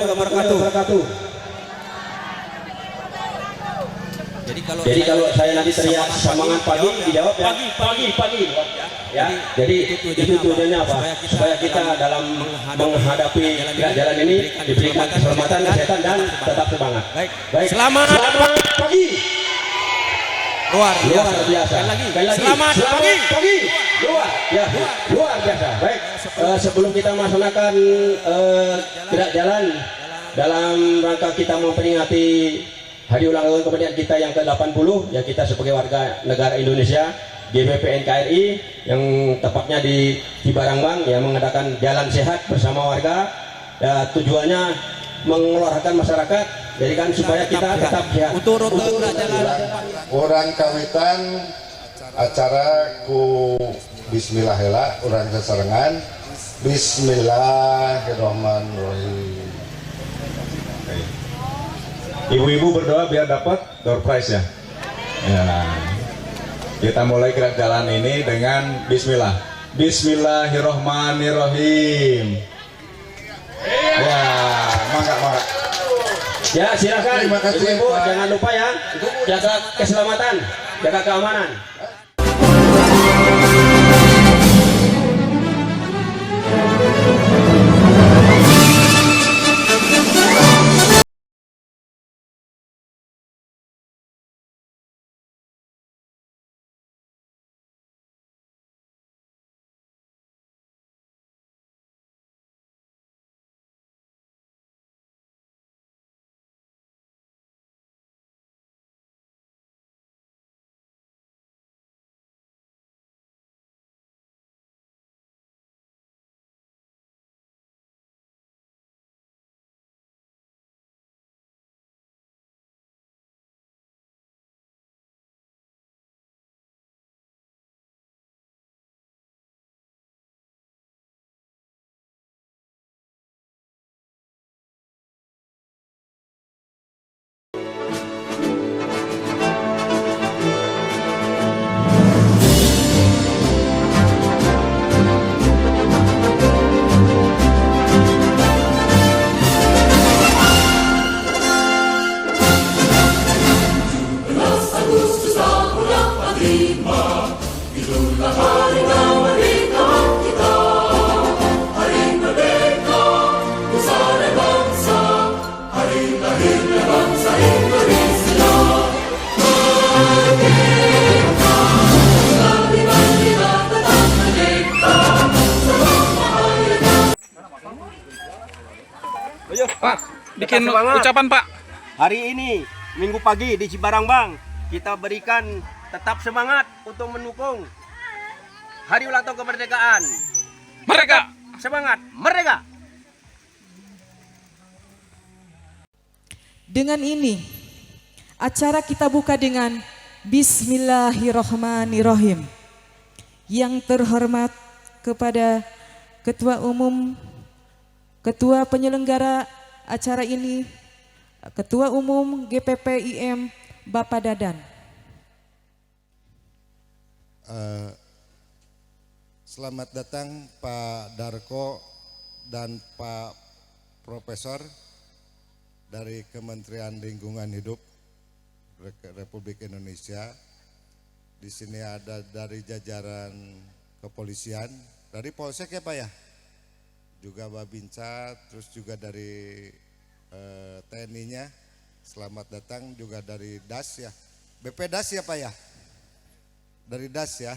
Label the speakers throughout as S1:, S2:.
S1: wabarakatuh. Jadi kalau saya nanti teriak semangat pagi, dijawab ya pagi. Ya, jadi itu tujuannya apa? Supaya kita dalam menghadapi gerak jalan ini diberikan keselamatan, kesehatan dan tetap semangat. Baik. Selamat pagi. Luar biasa. Sekali lagi. Selamat pagi. Luar biasa. Baik. Sebelum kita melaksanakan gerak jalan dalam rangka kita memperingati hari ulang tahun kemerdekaan kita yang ke-80, ya kita sebagai warga negara Indonesia, GBP NKRI yang tepatnya di Barangbang ya mengadakan jalan sehat bersama warga. Ya, tujuannya mengeluarkan masyarakat jadi kan supaya kita tetap sehat.
S2: Orang kawitan acara ku bismillah heula urang sasarengan. Bismillahirrahmanirrahim.
S3: Ibu-ibu berdoa biar dapat door prize ya. Ya. Kita mulai gerak jalan ini dengan bismillah. Bismillahirrahmanirrahim. Ya, mangga.
S1: Ya, silakan.
S2: Terima kasih,
S1: Ibu,
S2: Pak.
S1: jangan lupa ya jaga keselamatan, jaga keamanan.
S4: Pak, bikin ucapan Pak.
S1: Hari ini Minggu pagi di Cibarangbang kita berikan tetap semangat untuk mendukung hari ulang tahun kemerdekaan.
S4: Mereka
S1: Semangat, merdeka.
S5: Dengan ini, acara kita buka dengan Bismillahirrahmanirrahim. Yang terhormat kepada Ketua Umum, Ketua Penyelenggara acara ini, Ketua Umum GPPIM, Bapak Dadan.
S2: Selamat datang Pak Darko dan Pak Profesor dari Kementerian Lingkungan Hidup Republik Indonesia. Di sini ada dari jajaran kepolisian, dari Polsek ya Pak ya, juga Babinsa, terus juga dari TNI-nya. Selamat datang juga dari DAS ya, BP DAS ya Pak ya, dari DAS ya.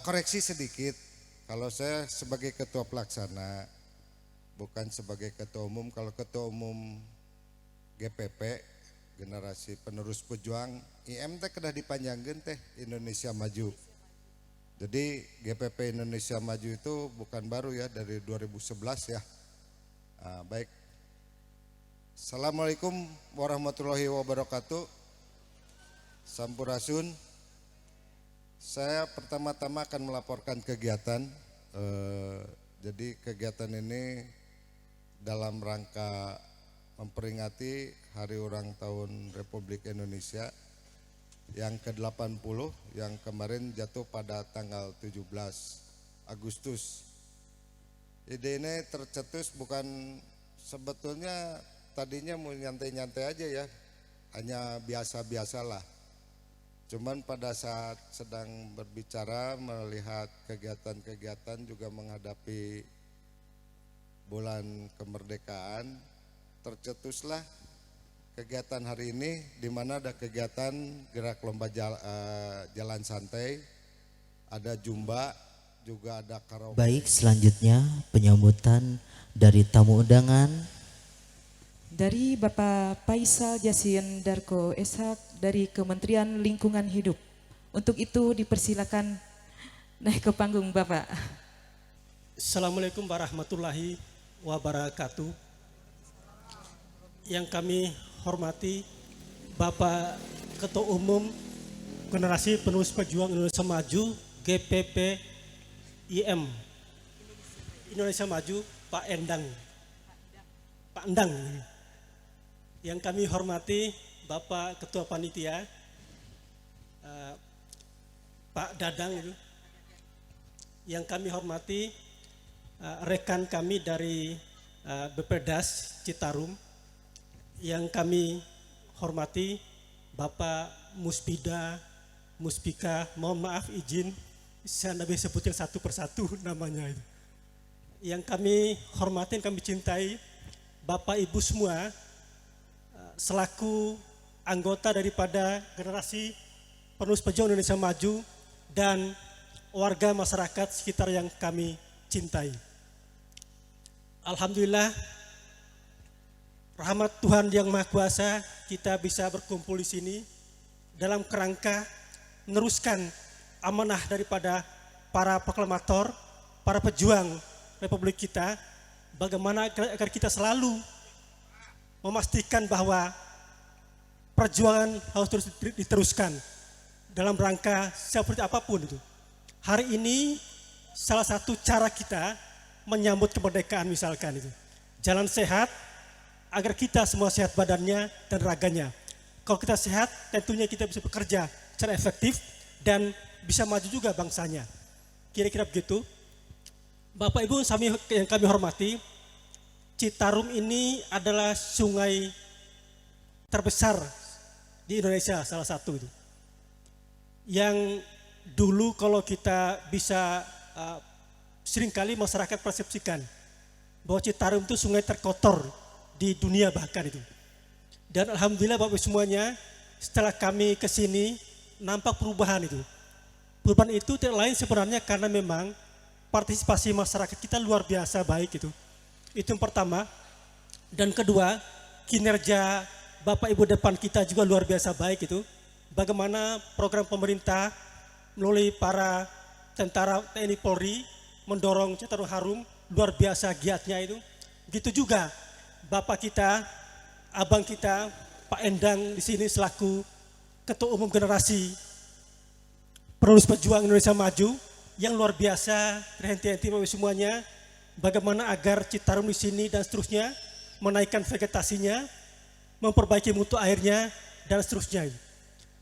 S2: Koreksi sedikit, kalau saya sebagai ketua pelaksana, bukan sebagai ketua umum. Kalau ketua umum GPP, Generasi Penerus Pejuang, IM teh kedah dipanjangkeun teh Indonesia Maju. Jadi GPP Indonesia Maju itu bukan baru ya, dari 2011 ya. Baik. Assalamualaikum warahmatullahi wabarakatuh. Sampurasun. Saya pertama-tama akan melaporkan kegiatan. Jadi kegiatan ini dalam rangka memperingati Hari Ulang Tahun Republik Indonesia yang ke-80 yang kemarin jatuh pada tanggal 17 Agustus. Ide ini tercetus bukan sebetulnya tadinya mau nyantai-nyantai aja ya, hanya biasa-biasalah. Cuman pada saat sedang berbicara melihat kegiatan-kegiatan juga menghadapi bulan kemerdekaan, tercetuslah kegiatan hari ini di mana ada kegiatan gerak lomba jalan santai, ada jumba, juga ada karaoke.
S6: Baik, selanjutnya penyambutan dari tamu undangan.
S5: dari Bapak Faisal Yasin Darko Eshak dari Kementerian Lingkungan Hidup. Untuk itu dipersilakan naik ke panggung Bapak.
S7: Assalamualaikum warahmatullahi wabarakatuh. Yang kami hormati Bapak Ketua Umum Generasi Penerus Pejuang Indonesia Maju GPP IM Indonesia Maju Pak Endang. Yang kami hormati Bapak Ketua Panitia Pak Dadang itu. Yang kami hormati rekan kami dari BPDAS Citarum. Yang kami hormati Bapak Musbida, Muspika, mohon maaf izin saya nabi sebutin satu persatu namanya itu. Yang kami hormati, yang kami cintai Bapak Ibu semua selaku anggota daripada Generasi Penerus Pejuang Indonesia Maju dan warga masyarakat sekitar yang kami cintai. Alhamdulillah, rahmat Tuhan yang Maha Kuasa, kita bisa berkumpul di sini dalam kerangka meneruskan amanah daripada para proklamator, para pejuang Republik kita, bagaimana agar kita selalu memastikan bahwa perjuangan harus terus diteruskan dalam rangka seperti apapun itu. Hari ini salah satu cara kita menyambut kemerdekaan misalkan itu. Jalan sehat agar kita semua sehat badannya dan raganya. Kalau kita sehat tentunya kita bisa bekerja secara efektif dan bisa maju juga bangsanya. Kira-kira begitu. Bapak Ibu yang kami hormati, Citarum ini adalah sungai terbesar di Indonesia salah satu itu. Yang dulu kalau kita bisa seringkali masyarakat persepsikan bahwa Citarum itu sungai terkotor di dunia bahkan itu. Dan alhamdulillah Bapak Ibu semuanya, setelah kami ke sini nampak perubahan itu. Perubahan itu tidak lain sebenarnya karena memang partisipasi masyarakat kita luar biasa baik itu. Itu yang pertama. Dan kedua, kinerja Bapak Ibu depan kita juga luar biasa baik itu. Bagaimana program pemerintah melalui para tentara TNI Polri mendorong Citarum harum, luar biasa giatnya itu. Begitu juga Bapak kita, abang kita, Pak Endang di sini selaku Ketua Umum Generasi Penerus Pejuang Indonesia Maju yang luar biasa, terhenti-henti Bapak Ibu semuanya, bagaimana agar Citarum di sini dan seterusnya menaikkan vegetasinya, memperbaiki mutu airnya dan seterusnya.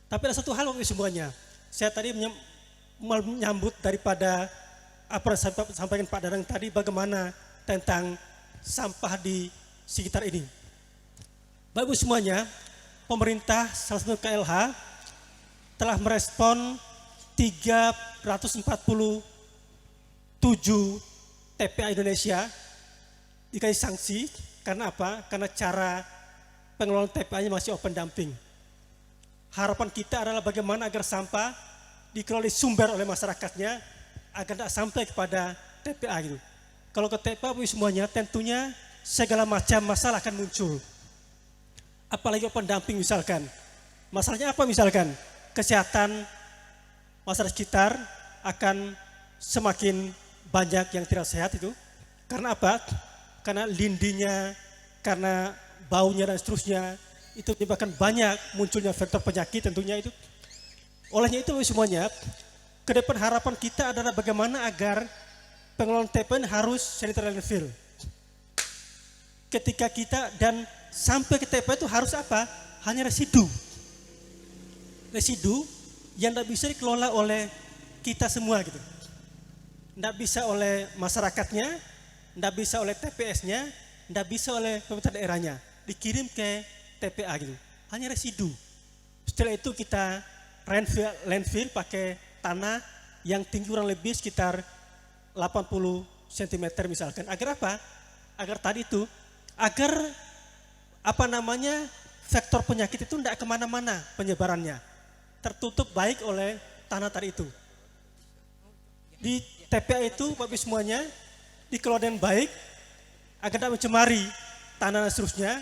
S7: Tapi ada satu hal Bapak Ibu semuanya, saya tadi menyambut daripada apa yang sampaikan Pak Dadang tadi, bagaimana tentang sampah di sekitar ini. Bapak Ibu semuanya, pemerintah salah satu KLH telah merespon 347 TPA Indonesia dikasih sanksi. Karena apa? Karena cara pengelolaan TPA-nya masih open dumping. Harapan kita adalah bagaimana agar sampah dikelola sumber oleh masyarakatnya agar tidak sampai kepada TPA itu. Kalau ke TPA semuanya tentunya segala macam masalah akan muncul. Apalagi open dumping misalkan. Masalahnya apa misalkan? Kesehatan masyarakat sekitar akan semakin banyak yang tidak sehat itu. Karena apa? Karena lindinya, karena baunya dan seterusnya. Itu menyebabkan banyak munculnya faktor penyakit tentunya itu. Olehnya itu semuanya, ke depan harapan kita adalah bagaimana agar pengelolaan TPA harus sanitary landfill. Ketika kita dan sampai ke TPA itu harus apa? Hanya residu. Residu yang tidak bisa dikelola oleh kita semua gitu. Tidak bisa oleh masyarakatnya, tidak bisa oleh TPS-nya, tidak bisa oleh pemerintah daerahnya, dikirim ke TPA gitu, hanya residu. Setelah itu kita landfill pakai tanah yang tinggi kurang lebih sekitar 80 cm misalkan. Agar apa? Agar tadi itu, agar faktor penyakit itu tidak kemana-mana penyebarannya, tertutup baik oleh tanah tadi itu. Di TPA itu Bapak Ibu semuanya dikelola dengan baik agar tidak mencemari tanah dan seterusnya,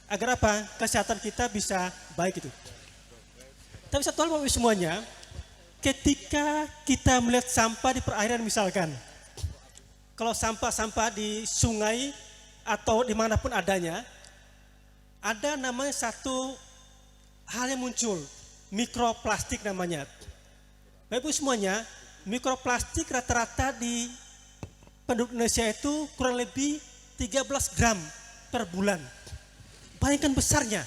S7: agar apa? Kesehatan kita bisa baik itu. Tapi satu hal Bapak Ibu semuanya, ketika kita melihat sampah di perairan misalkan, kalau sampah-sampah di sungai atau dimanapun adanya, ada namanya satu hal yang muncul, mikroplastik namanya. Bapak Ibu semuanya, mikroplastik rata-rata di penduduk Indonesia itu kurang lebih 13 gram per bulan. Bayangkan besarnya.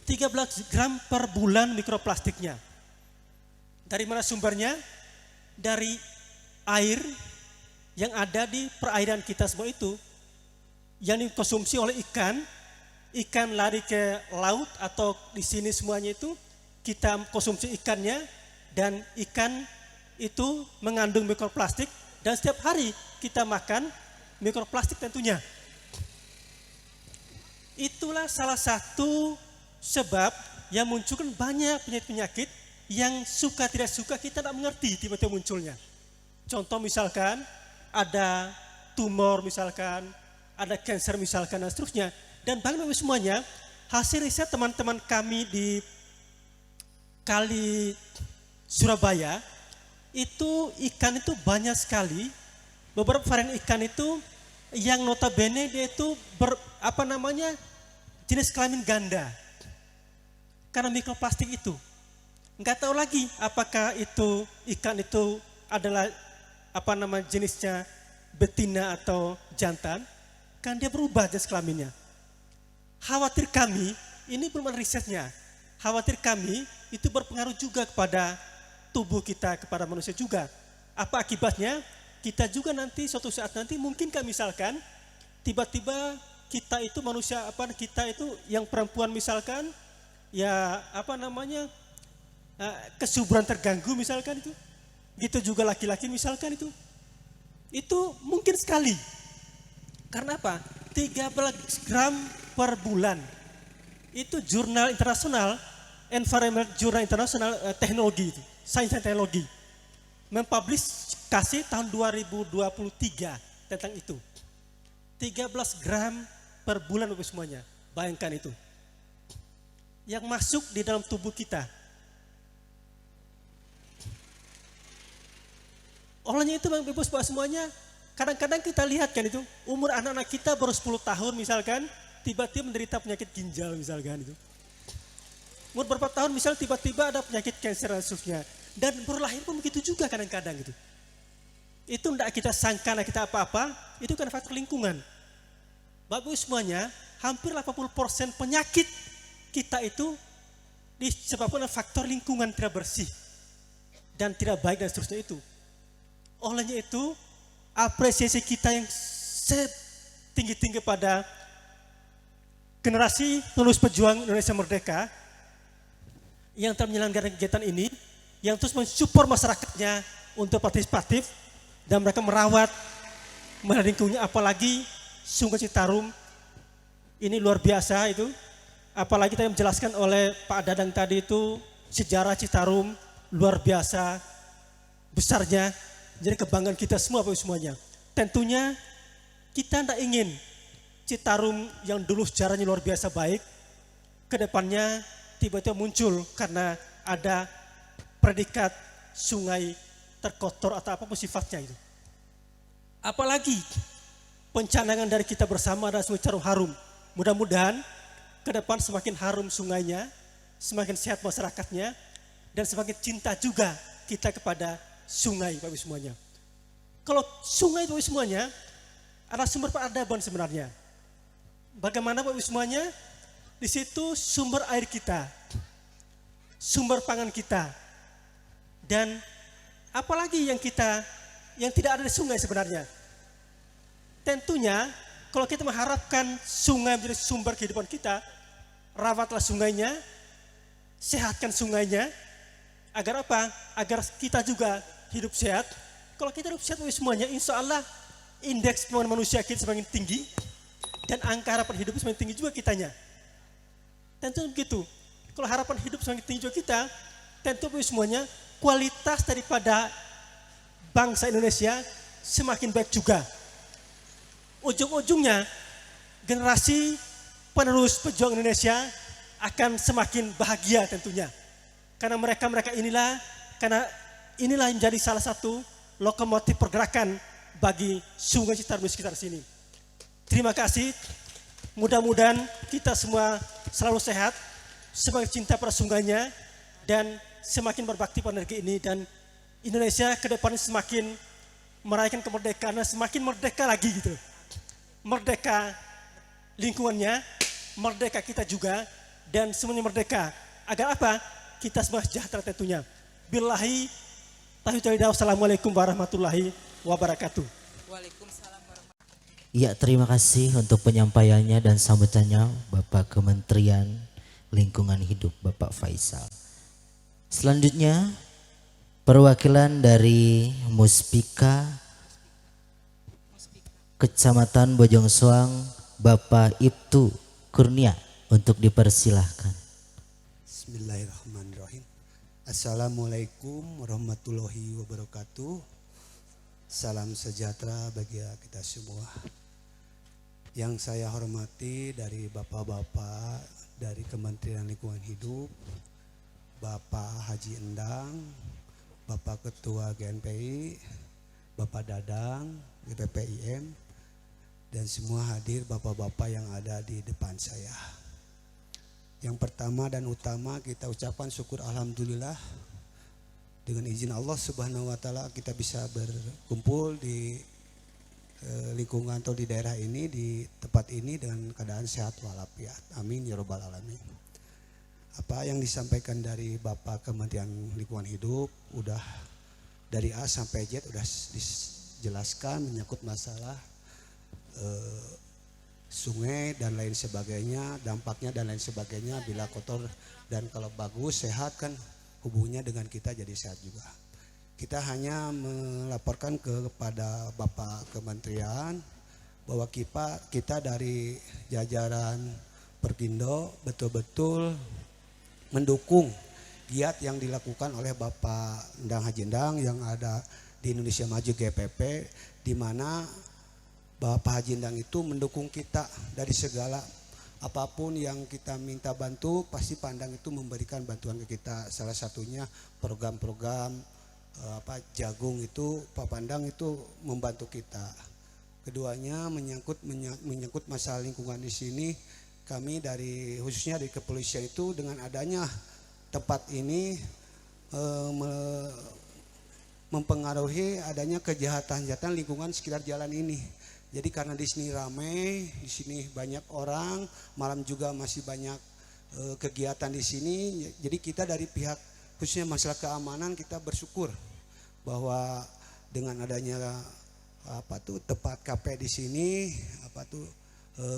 S7: 13 gram per bulan mikroplastiknya. Dari mana sumbernya? Dari air yang ada di perairan kita semua itu, yang dikonsumsi oleh ikan lari ke laut atau di sini semuanya itu kita konsumsi ikannya, dan ikan itu mengandung mikroplastik dan setiap hari kita makan mikroplastik tentunya. Itulah salah satu sebab yang munculkan banyak penyakit-penyakit yang suka tidak suka kita tidak mengerti tiba-tiba munculnya. Contoh misalkan ada tumor misalkan, ada kanker misalkan dan seterusnya. Dan bahkan semuanya hasil riset teman-teman kami di Kali Surabaya itu ikan itu banyak sekali, beberapa varian ikan itu yang notabene dia itu jenis kelamin ganda karena mikroplastik itu. Nggak tahu lagi apakah itu ikan itu adalah jenisnya betina atau jantan, kan dia berubah jenis kelaminnya. Khawatir kami, ini belum ada risetnya, khawatir kami itu berpengaruh juga kepada tubuh kita, kepada manusia juga. Apa akibatnya? Kita juga nanti suatu saat nanti mungkinkah misalkan tiba-tiba kita itu manusia kita itu yang perempuan misalkan kesuburan terganggu misalkan itu. Gitu juga laki-laki misalkan itu mungkin sekali. Karena apa? 13 gram per bulan. Itu jurnal internasional, Environmental Journal International Teknologi, Sains dan Teknologi, mempublikasi tahun 2023 tentang itu. 13 gram per bulan Bapak semuanya. Bayangkan itu. Yang masuk di dalam tubuh kita. Olehnya itu Bapak semuanya, kadang-kadang kita lihat kan itu, umur anak-anak kita baru 10 tahun misalkan, tiba-tiba menderita penyakit ginjal misalkan itu. Umur berapa tahun misal tiba-tiba ada penyakit kanker dan seterusnya. Dan baru lahir pun begitu juga kadang-kadang gitu. Itu tidak kita sangka, tidak kita apa-apa, itu kan faktor lingkungan. Bapak Ibu semuanya, hampir 80% penyakit kita itu disebabkan oleh faktor lingkungan tidak bersih dan tidak baik dan seterusnya itu. Olehnya itu, apresiasi kita yang setinggi-tinggi pada generasi penerus pejuang Indonesia Merdeka yang telah menyelenggarakan kegiatan ini, yang terus mensupport masyarakatnya untuk partisipatif dan mereka merawat lingkungannya, apalagi Sungai Citarum ini luar biasa itu. Apalagi tadi menjelaskan oleh Pak Dadang tadi itu sejarah Citarum luar biasa besarnya. Jadi kebanggaan kita semua Bapak semuanya. Tentunya kita tidak ingin Citarum yang dulu sejarahnya luar biasa baik, kedepannya tiba-tiba muncul karena ada predikat sungai terkotor atau apapun sifatnya itu. Apalagi pencanangan dari kita bersama adalah Sungai Citarum harum. Mudah-mudahan ke depan semakin harum sungainya, semakin sehat masyarakatnya, dan semakin cinta juga kita kepada sungai Bapak Ibu semuanya. Kalau sungai Bapak Ibu semuanya adalah sumber peradaban sebenarnya. Bagaimana Bapak Ibu semuanya? Di situ sumber air kita, sumber pangan kita, dan apalagi yang tidak ada di sungai sebenarnya. Tentunya kalau kita mengharapkan sungai menjadi sumber kehidupan kita, rawatlah sungainya, sehatkan sungainya, agar apa? Agar kita juga hidup sehat. Kalau kita hidup sehat semuanya, insya Allah indeks pembangunan manusia kita semakin tinggi dan angka harapan hidup semakin tinggi juga kitanya. Tentu begitu. Kalau harapan hidup semakin tinggi juga kita, tentu semuanya kualitas daripada bangsa Indonesia semakin baik juga. Ujung-ujungnya generasi penerus pejuang Indonesia akan semakin bahagia tentunya. Karena mereka inilah yang menjadi salah satu lokomotif pergerakan bagi Sungai Citarum di sekitar sini. Terima kasih. Mudah-mudahan kita semua selalu sehat, semakin cinta pada sungainya, dan semakin berbakti pada negeri ini. Dan Indonesia ke depan semakin merayakan kemerdekaan, semakin merdeka lagi gitu. Merdeka lingkungannya, merdeka kita juga, dan semuanya merdeka. Agar apa? Kita semua sejahtera tentunya. Billahi taufiq wal hidayah. Wassalamualaikum warahmatullahi wabarakatuh.
S5: Waalaikumsalam warahmatullahi.
S6: Ya, terima kasih untuk penyampaiannya dan sambutannya Bapak Kementerian Lingkungan Hidup Bapak Faisal. Selanjutnya perwakilan dari Muspika Kecamatan Bojong Soang Bapak Ibtu Kurnia untuk dipersilahkan.
S8: Bismillahirrahmanirrahim. Assalamualaikum warahmatullahi wabarakatuh. Salam sejahtera bagi kita semua. Yang saya hormati dari bapak-bapak dari Kementerian Lingkungan Hidup, Bapak Haji Endang, Bapak Ketua GNPI, Bapak Dadang, GPPIM, dan semua hadir bapak-bapak yang ada di depan saya. Yang pertama dan utama kita ucapkan syukur alhamdulillah, dengan izin Allah Subhanahu wa taala kita bisa berkumpul di lingkungan atau di daerah ini, di tempat ini dengan keadaan sehat walafiat. Amin ya rabbal alamin. Apa yang disampaikan dari Bapak Kementerian Lingkungan Hidup udah dari A sampai Z udah dijelaskan menyangkut masalah sungai dan lain sebagainya, dampaknya dan lain sebagainya. Bila kotor dan kalau bagus sehat kan hubungannya dengan kita jadi sehat juga. Kita hanya melaporkan kepada Bapak Kementerian bahwa kita dari jajaran Perkindo betul-betul mendukung giat yang dilakukan oleh Bapak Endang Haji Endang yang ada di Indonesia Maju GPP, di mana Bapak Haji Endang itu mendukung kita dari segala apapun yang kita minta bantu, pasti Pandang itu memberikan bantuan ke kita. Salah satunya program-program jagung itu Pak Pandang itu membantu kita. Keduanya menyangkut masalah lingkungan di sini, kami dari khususnya dari kepolisian itu dengan adanya tempat ini mempengaruhi adanya kejahatan lingkungan sekitar jalan ini. Jadi karena di sini ramai, di sini banyak orang, malam juga masih banyak kegiatan di sini. Jadi kita dari pihak khususnya masalah keamanan kita bersyukur bahwa dengan adanya tempat kafe di sini,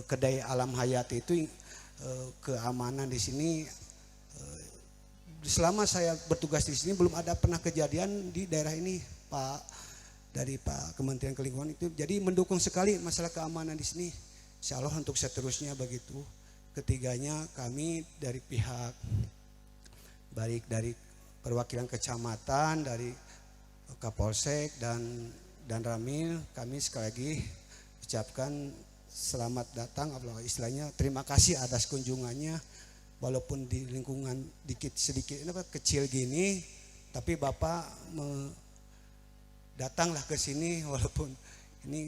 S8: kedai alam hayati itu keamanan di sini. Selama saya bertugas di sini belum ada pernah kejadian di daerah ini, Pak. Dari Pak Kementerian Lingkungan itu, jadi mendukung sekali masalah keamanan di sini. Insya Allah untuk seterusnya begitu. Ketiganya kami dari pihak baik dari perwakilan kecamatan, dari Kapolsek dan Ramil, kami sekali lagi ucapkan selamat datang, istilahnya terima kasih atas kunjungannya. Walaupun di lingkungan sedikit kecil gini, tapi Bapak datanglah ke sini, walaupun ini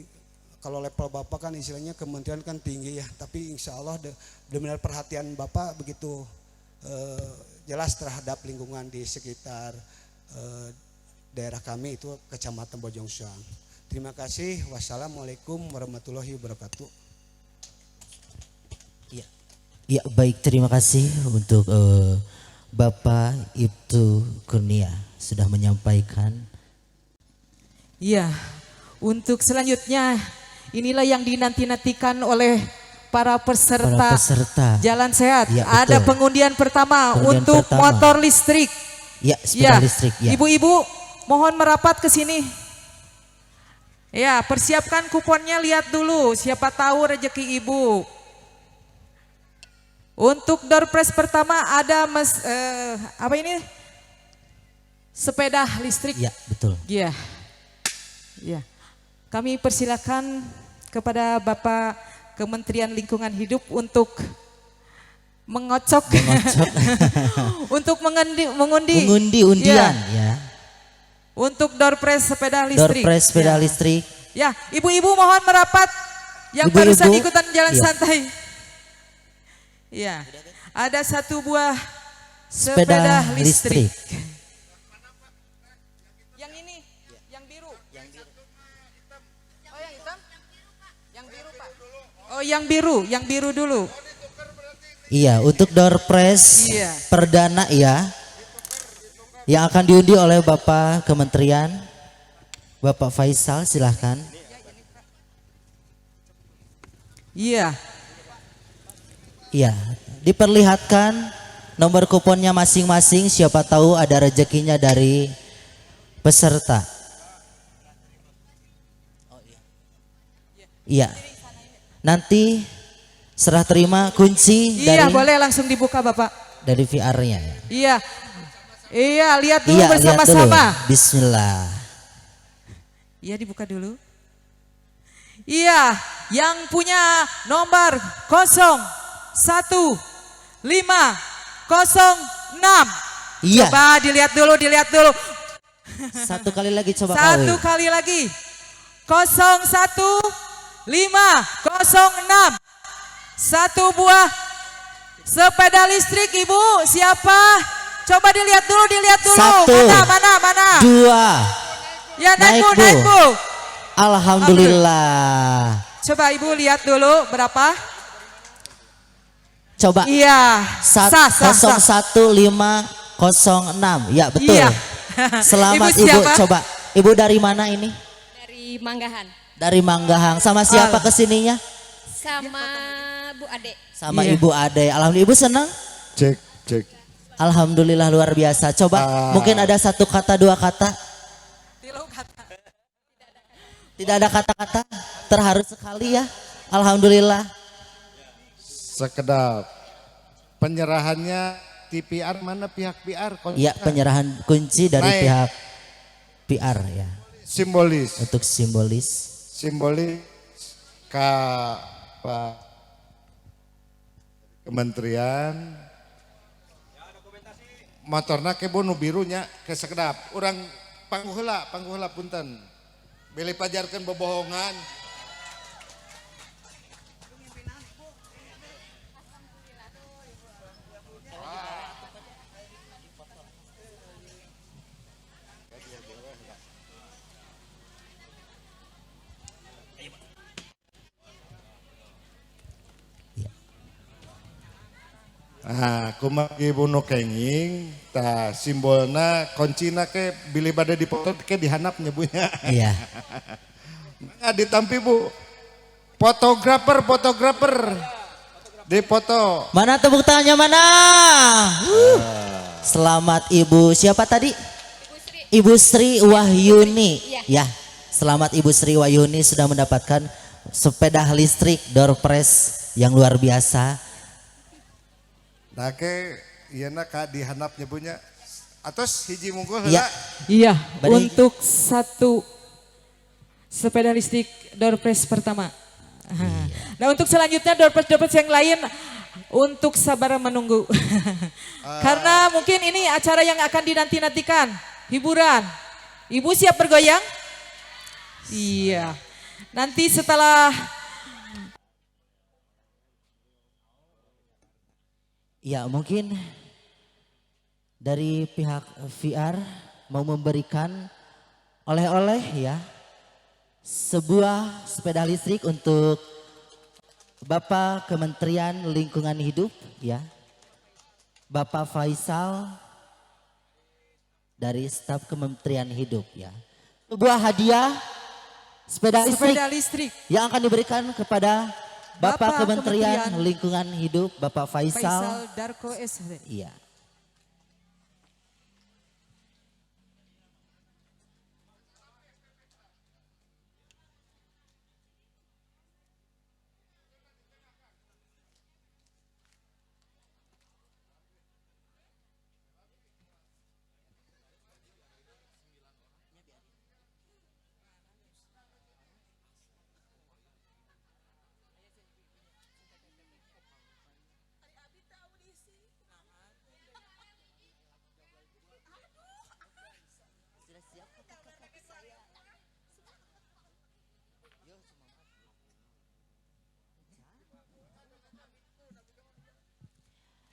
S8: kalau level Bapak kan istilahnya kementerian kan tinggi ya, tapi insya Allah benar-benar perhatian Bapak begitu jelas terhadap lingkungan di sekitar daerah kami itu Kecamatan Bojong Soang. Terima kasih. Wassalamualaikum warahmatullahi wabarakatuh.
S6: Ya, baik, terima kasih untuk Bapak Ibtu Kurnia sudah menyampaikan.
S5: Ya, untuk selanjutnya inilah yang dinanti-nantikan oleh para peserta, Jalan Sehat.
S6: Ya,
S5: Ada
S6: betul.
S5: pengundian pertama
S6: Pengundian
S5: untuk
S6: pertama.
S5: motor listrik.
S6: Ya, sepeda listrik. Ya.
S5: Ibu-ibu mohon merapat ke sini. Ya, persiapkan kuponnya, lihat dulu siapa tahu rezeki ibu. Untuk door prize pertama ada apa ini? Sepeda listrik.
S6: Ya, betul.
S5: Iya. Ya. Kami persilakan kepada Bapak Kementerian Lingkungan Hidup untuk mengocok. Untuk mengundi
S6: undian ya.
S5: Untuk door prize sepeda
S6: Door
S5: listrik.
S6: prize sepeda
S5: Ya.
S6: listrik.
S5: Ya, ibu-ibu mohon merapat yang
S6: Ibu-ibu,
S5: barusan ikutan jalan
S6: ya.
S5: santai. Ya, ada satu buah
S6: Sepeda listrik.
S5: Yang ini, yang biru. Oh, yang hitam? Yang biru, Pak. Oh, yang biru dulu.
S6: Iya, untuk door prize
S5: Iya.
S6: perdana ya. Yang akan diundi oleh Bapak Kementerian. Bapak Faisal silahkan.
S5: Iya.
S6: Iya, diperlihatkan nomor kuponnya masing-masing, siapa tahu ada rezekinya dari peserta. Iya. Nanti serah terima kunci
S5: Iya,
S6: dari
S5: boleh langsung dibuka, Bapak.
S6: dari VR-nya ya.
S5: Iya. Iya, lihat dulu
S6: Iya, lihat dulu.
S5: bersama-sama.
S6: Bismillah.
S5: Iya, dibuka dulu. Iya, yang punya nomor 01-506.
S6: Iya.
S5: Coba dilihat dulu.
S6: Satu kali lagi coba
S5: Satu
S6: kawin.
S5: kali lagi. 01-506. Satu buah sepeda listrik, Ibu. Siapa? Coba dilihat dulu.
S6: Satu.
S5: Mana?
S6: Dua.
S5: Ya, naik
S6: Naik,
S5: Bu.
S6: Bu. Alhamdulillah.
S5: Coba Ibu lihat dulu berapa?
S6: Coba.
S5: Iya. Sah.
S6: 01-506. Ya, betul.
S5: Iya.
S6: Selamat
S5: Ibu
S6: Ibu.
S5: siapa?
S6: Coba. Ibu dari mana ini?
S9: Dari Manggahan.
S6: Dari Manggahang. Sama siapa kesininya?
S9: Sama Bu Ade.
S6: Sama
S5: Iya.
S6: Ibu Ade. Alhamdulillah. Ibu senang?
S2: Cek.
S6: Alhamdulillah luar biasa. Coba mungkin ada satu kata, dua kata. Tidak ada kata-kata. Terharu sekali ya. Alhamdulillah.
S2: Sekedap. Penyerahannya TPR mana pihak PR?
S6: Ya, penyerahan kunci dari
S2: Naik.
S6: pihak PR ya.
S2: Simbolis.
S6: Untuk simbolis.
S2: Ke Pak Kementerian. Motorna ke nu birunya ke sekedap. Orang pangguhela punten. Beli pajarkan bobohongan. Nah, kumagi bunuh kenging, ta simbolna kuncina ke bili bade dipoto ke dihanap nyebunya.
S6: Iya.
S2: Nggak ditampi Bu. Fotografer. Dipoto.
S6: Mana tepuk tangannya mana? Selamat Ibu. Siapa tadi? Ibu Sri Wahyuni. Ya. Selamat Ibu Sri Wahyuni sudah mendapatkan sepeda listrik door prize yang luar biasa.
S2: Nah ke iya ka dihanap nyebunya. Atos hiji mungkul
S6: Ya.
S5: Iya,
S6: Bari.
S5: untuk satu sepeda listrik door prize pertama. Nah, untuk selanjutnya door prize yang lain untuk sabar menunggu. Karena mungkin ini acara yang akan dinanti-nantikan, hiburan. Ibu siap bergoyang? Iya. Nanti setelah
S6: Ya, mungkin dari pihak VR mau memberikan oleh-oleh ya. Sebuah sepeda listrik untuk Bapak Kementerian Lingkungan Hidup ya. Bapak Faisal dari staf Kementerian Hidup ya. Sebuah hadiah
S5: sepeda listrik
S6: yang akan diberikan kepada Bapak
S5: Bapak
S6: Kementerian
S5: Kementerian
S6: Lingkungan Hidup, Bapak Faisal.
S5: Faisal Darko SHD.
S6: Iya.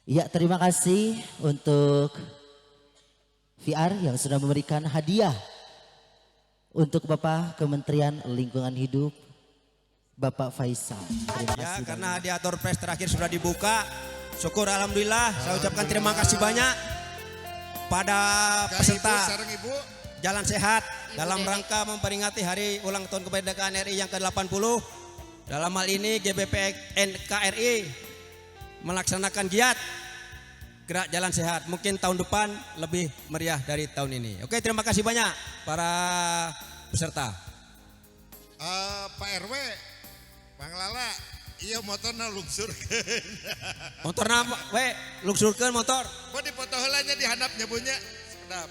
S6: Ya, terima kasih untuk VR yang sudah memberikan hadiah untuk Bapak Kementerian Lingkungan Hidup, Bapak Faisal. Terima
S1: Ya,
S6: kasih.
S1: karena hadiah door prize terakhir sudah dibuka. Syukur alhamdulillah. Saya ucapkan terima kasih banyak pada peserta Jalan Sehat dalam rangka memperingati hari ulang tahun kemerdekaan RI yang ke-80. Dalam hal ini GBP NKRI melaksanakan giat gerak jalan sehat. Mungkin tahun depan lebih meriah dari tahun ini. Oke, terima kasih banyak para peserta.
S2: Pak RW, Bang Lala, iya motorna lungsurkeun.
S1: Motorna we lungsurkeun motor.
S2: Kok dipoto heulanya dihandap nyebutnya sedap.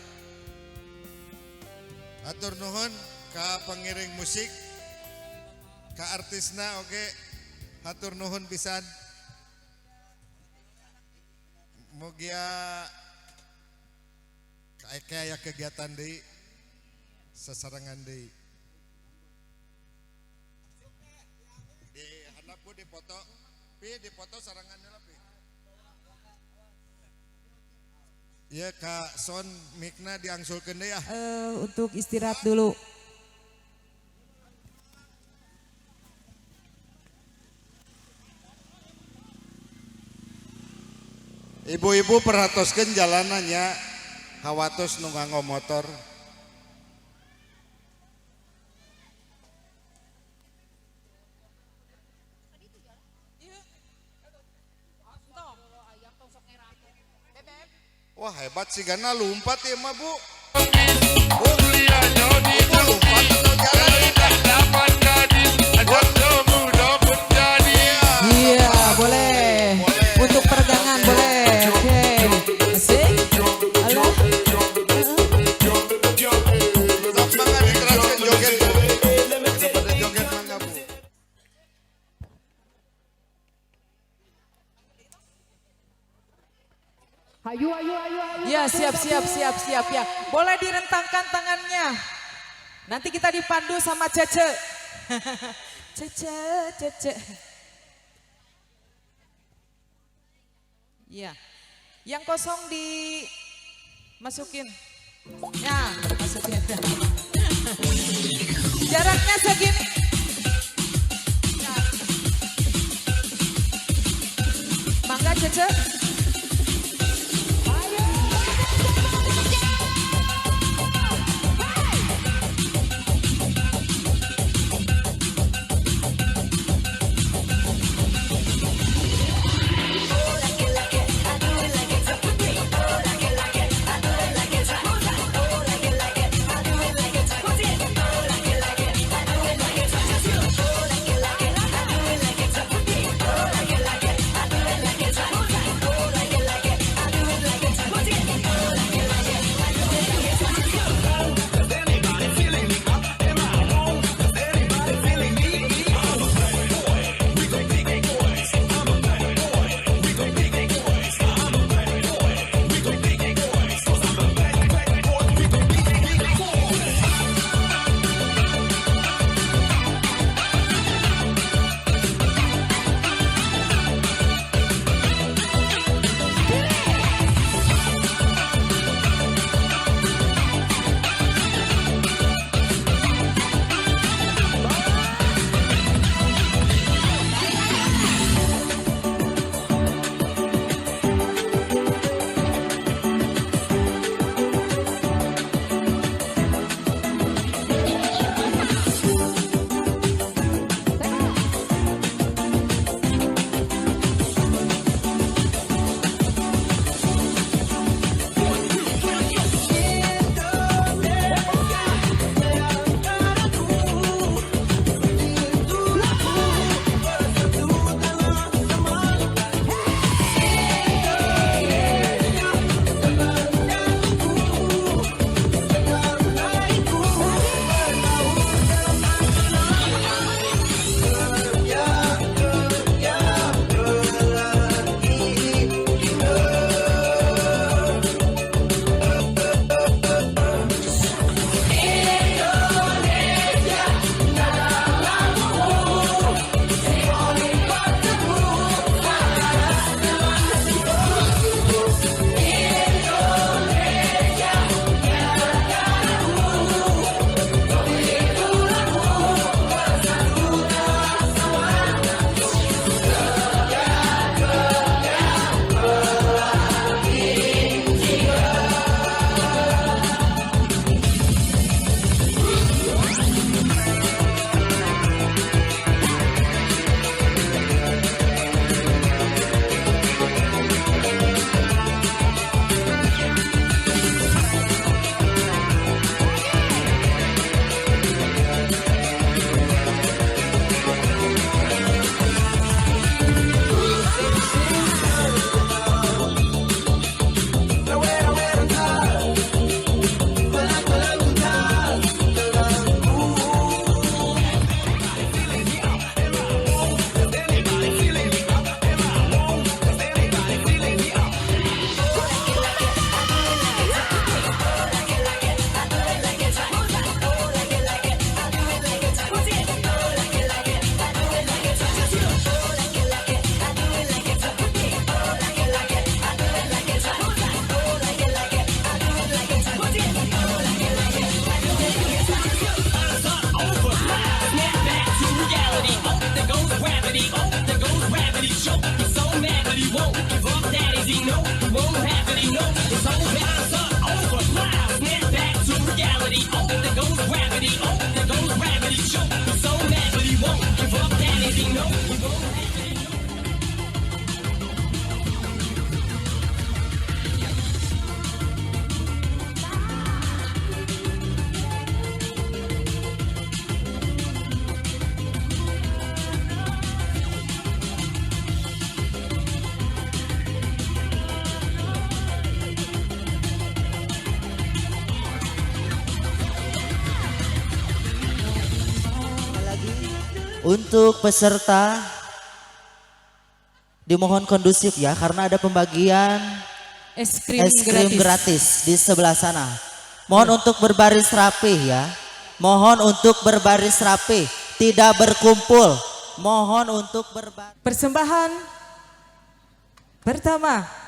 S2: Atur nuhun ka pengiring musik, ka artisna oke. Hatur nuhun pisan. Mugia kayak kegiatan deui sasarangan deui. Di handapku dipoto, dipoto sarangannya lah pi. Ya Kak Son mikna diangsulkeun deui ya.
S5: Untuk istirahat dulu.
S2: Ibu-ibu perhatoskeun jalanannya hawatos nu nganggo motor. Wah hebat sih Gana lumpat ya mah Bu. Ibu lumpat atau jalan?
S5: Iya, boleh. Untuk peregangan boleh. Oke. Asik. Halo.
S2: Sok mangga diteraskeun joget Bu. Daripada joget mangga Bu.
S5: Ya, siap ya. Boleh direntangkan tangannya. Nanti kita dipandu sama Cece. Cece. Ya. Yang kosong dimasukin. Ya, masukin. Jaraknya segini. Ya. Mangga Cece.
S6: Untuk peserta dimohon kondusif ya karena ada pembagian
S5: Es krim
S6: gratis di sebelah sana. Mohon untuk berbaris rapih ya. Mohon untuk berbaris rapih, tidak berkumpul. Mohon untuk berbaris.
S5: Persembahan pertama.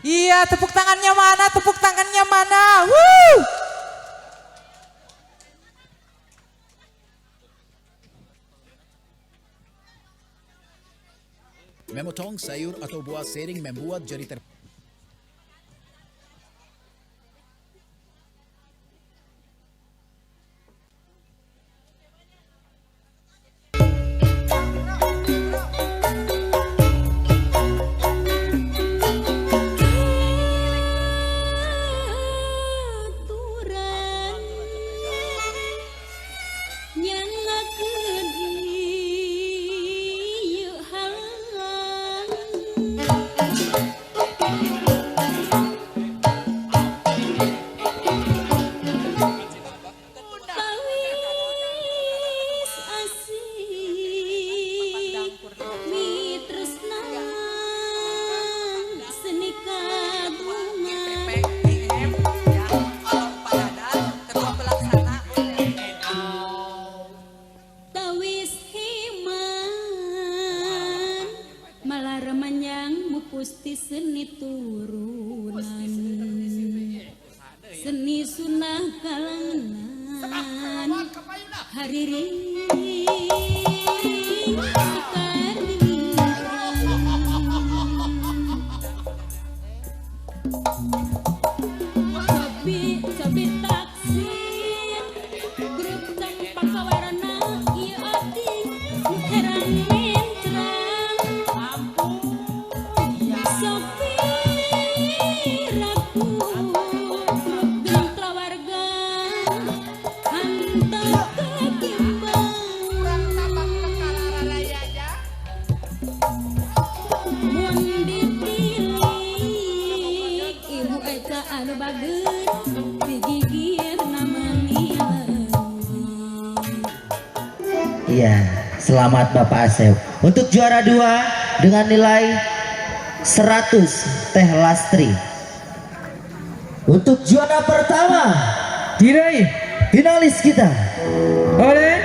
S5: Iya, tepuk tangannya mana? Tepuk tangannya mana? Woo!
S10: Memotong sayur atau buah sering membuat jari
S9: Pusti seni turunan, seni sunah kalangan, hariri cabi taksin, grup tanpa kawarna iya ati, heran mentrang,
S6: Iya, selamat Bapak Asep. Untuk juara 2 dengan nilai 100 Teh Lastri. Untuk juara pertama diraih finalis kita oleh